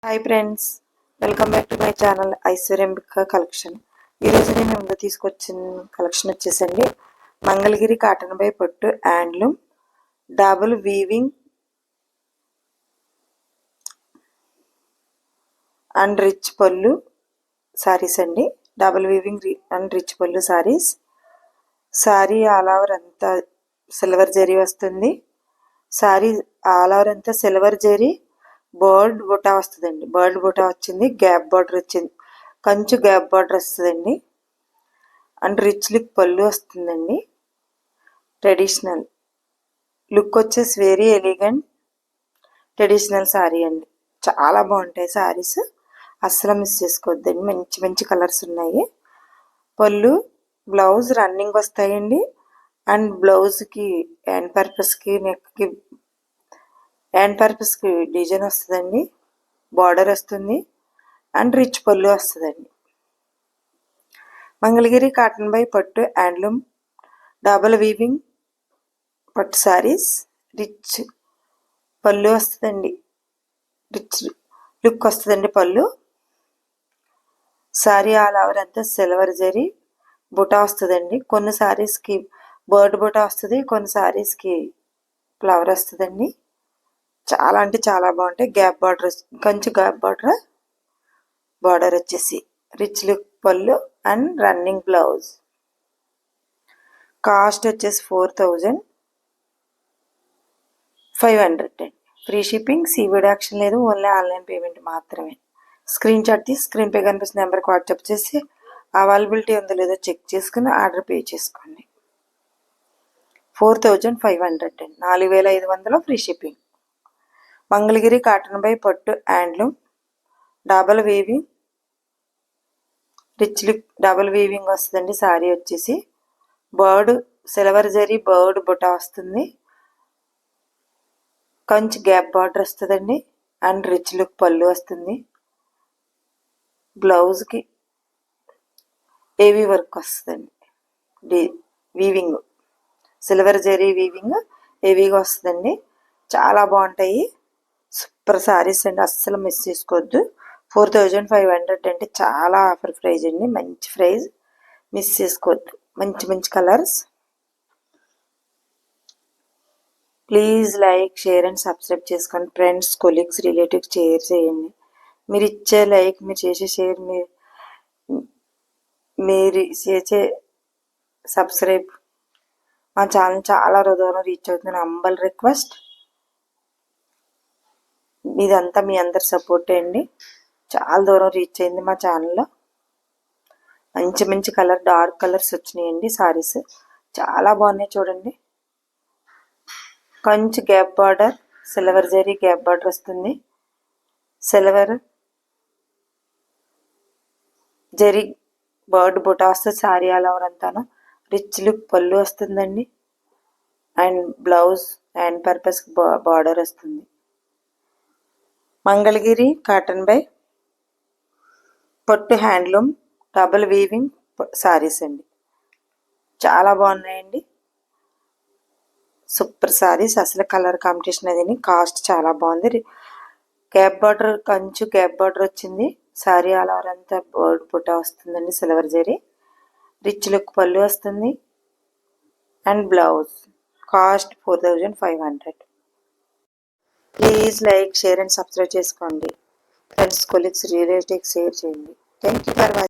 Hi friends, welcome back to my channel Aishwaryambika collection. ఈరోజు నేను ముందు తీసుకొచ్చిన కలెక్షన్ వచ్చేసండి మంగళగిరి కాటన్ బై పట్టు handloom double weaving and rich పళ్ళు సారీస్ అండి. డబుల్ వీవింగ్ అండ్ రిచ్ పళ్ళు సారీస్. సారీ ఆల్ ఓవర్ అంతా సిల్వర్ జరీ వస్తుంది. సారీ ఆల్ ఓవర్ అంతా సిల్వర్ జరీ బర్డ్ బుటా వస్తుందండి. బర్డ్ బుటా వచ్చింది, గ్యాప్ బార్డర్ వచ్చింది, కంచు గ్యాప్ బార్డర్ వస్తుందండి. అండ్ రిచ్ లుక్ పళ్ళు వస్తుందండి. ట్రెడిషనల్ లుక్ వచ్చేసి వెరీ ఎలిగెంట్ ట్రెడిషనల్ సారీ అండి. చాలా బాగుంటాయి సారీస్, అస్సలు మిస్ చేసుకోవద్దండి. మంచి మంచి కలర్స్ ఉన్నాయి. పళ్ళు బ్లౌజ్ రన్నింగ్ వస్తాయండి. అండ్ బ్లౌజ్కి హ్యాండ్ పర్పస్కి నెక్కి హ్యాండ్ పర్పస్కి డిజైన్ వస్తుందండి. బార్డర్ వస్తుంది అండ్ రిచ్ పళ్ళు వస్తుందండి. మంగళగిరి కాటన్ బై పట్టు హ్యాండ్లూమ్ డబల్ వీవింగ్ పట్టు సారీస్. రిచ్ పళ్ళు వస్తుందండి, రిచ్ లుక్ వస్తుందండి పళ్ళు. సారీ ఆల్ ఓవర్ అంతా సిల్వర్ జరీ బుటా వస్తుందండి. కొన్ని సారీస్కి బర్డ్ బుటా వస్తుంది, కొన్ని సారీస్కి ఫ్లవర్ వస్తుందండి. చాలా అంటే చాలా బాగుంటాయి. గ్యాప్ బార్డర్, కంచు గ్యాప్ బార్డర్, బార్డర్ వచ్చేసి రిచ్ లుక్ పళ్ళు అండ్ రన్నింగ్ బ్లౌజ్. కాస్ట్ వచ్చేసి 4500 అండి. ఫ్రీ షిప్పింగ్, సీవీడ్ యాక్షన్ లేదు, ఓన్లీ ఆన్లైన్ పేమెంట్ మాత్రమే. స్క్రీన్ షాట్ తీసి స్క్రీన్ పే కనిపిస్తున్న నెంబర్కి వాట్సాప్ చేసి అవైలబిలిటీ ఉందో లేదో చెక్ చేసుకుని ఆర్డర్ పే చేసుకోండి. 4500 అండి, 4500 free shipping. Mangalagiri cotton by పట్టు handloom double weaving rich look double weaving వస్తుందండి. సారీ వచ్చేసి బర్డ్ సిల్వర్ జరీ బర్డ్ బుటా వస్తుంది, కంచి గ్యాప్ బార్డర్ వస్తుందండి. అండ్ రిచ్ లుక్ పళ్ళు వస్తుంది. బ్లౌజ్కి ఏవీ వర్క్ వస్తుందండి. వీవింగ్ సిల్వర్ జరీ వీవింగ్ హెవీగా వస్తుందండి. చాలా బాగుంటాయి, సూపర్ సారీస్ అండి, అస్సలు మిస్ చేసుకోవద్దు. 4500 అంటే చాలా ఆఫర్ ప్రైజ్ అండి, మంచి ప్రైజ్, మిస్ చేసుకోవద్దు. మంచి మంచి colours. Please like, share and subscribe చేసుకోండి. ఫ్రెండ్స్, కొలీగ్స్, రిలేటివ్స్ షేర్ చేయండి. మీరు ఇచ్చే లైక్, మీరు చేసే షేర్, మీరు చేసే సబ్స్క్రైబ్ మా ఛానల్ చాలా దూరం రీచ్ అవుతుంది. హంబల్ రిక్వెస్ట్, ఇదంతా మీ అందరి సపోర్టే అండి. చాలా దూరం రీచ్ అయింది మా ఛానల్లో. మంచి మంచి కలర్, డార్క్ కలర్స్ వచ్చినాయండి. సారీస్ చాలా బాగున్నాయి చూడండి. Kanchi gap border, silver zari gap border వస్తుంది. సిల్వర్ జరీ బర్డ్ బుటా వస్తుంది. సారీ ఆల్ ఓవర్ అంతాను రిచ్ లుక్ పళ్ళు వస్తుందండి. And blouse hand purpose border వస్తుంది. మంగళగిరి కాటన్ బై పట్టు హ్యాండ్లూమ్ డబుల్ వీవింగ్ సారీస్ అండి. చాలా బాగున్నాయండి, సూపర్ సారీస్. అసలు కలర్ కాంపిటీషన్ అది. కాస్ట్ చాలా బాగుంది. గ్యాప్ బార్డర్, కంచు గ్యాప్ బార్డర్ వచ్చింది. సారీ ఆల్ ఓవర్ అంతా బర్డ్ బుటా వస్తుందండి, సిల్వర్ జరీ. రిచ్ లుక్ పళ్ళు వస్తుంది and blouse. Cost 4500. Please like, share and subscribe చేసుకోండి. ఫ్రెండ్స్, కొలీగ్స్, రిలేటివ్స్ షేర్ చేయండి. Thank you for watching.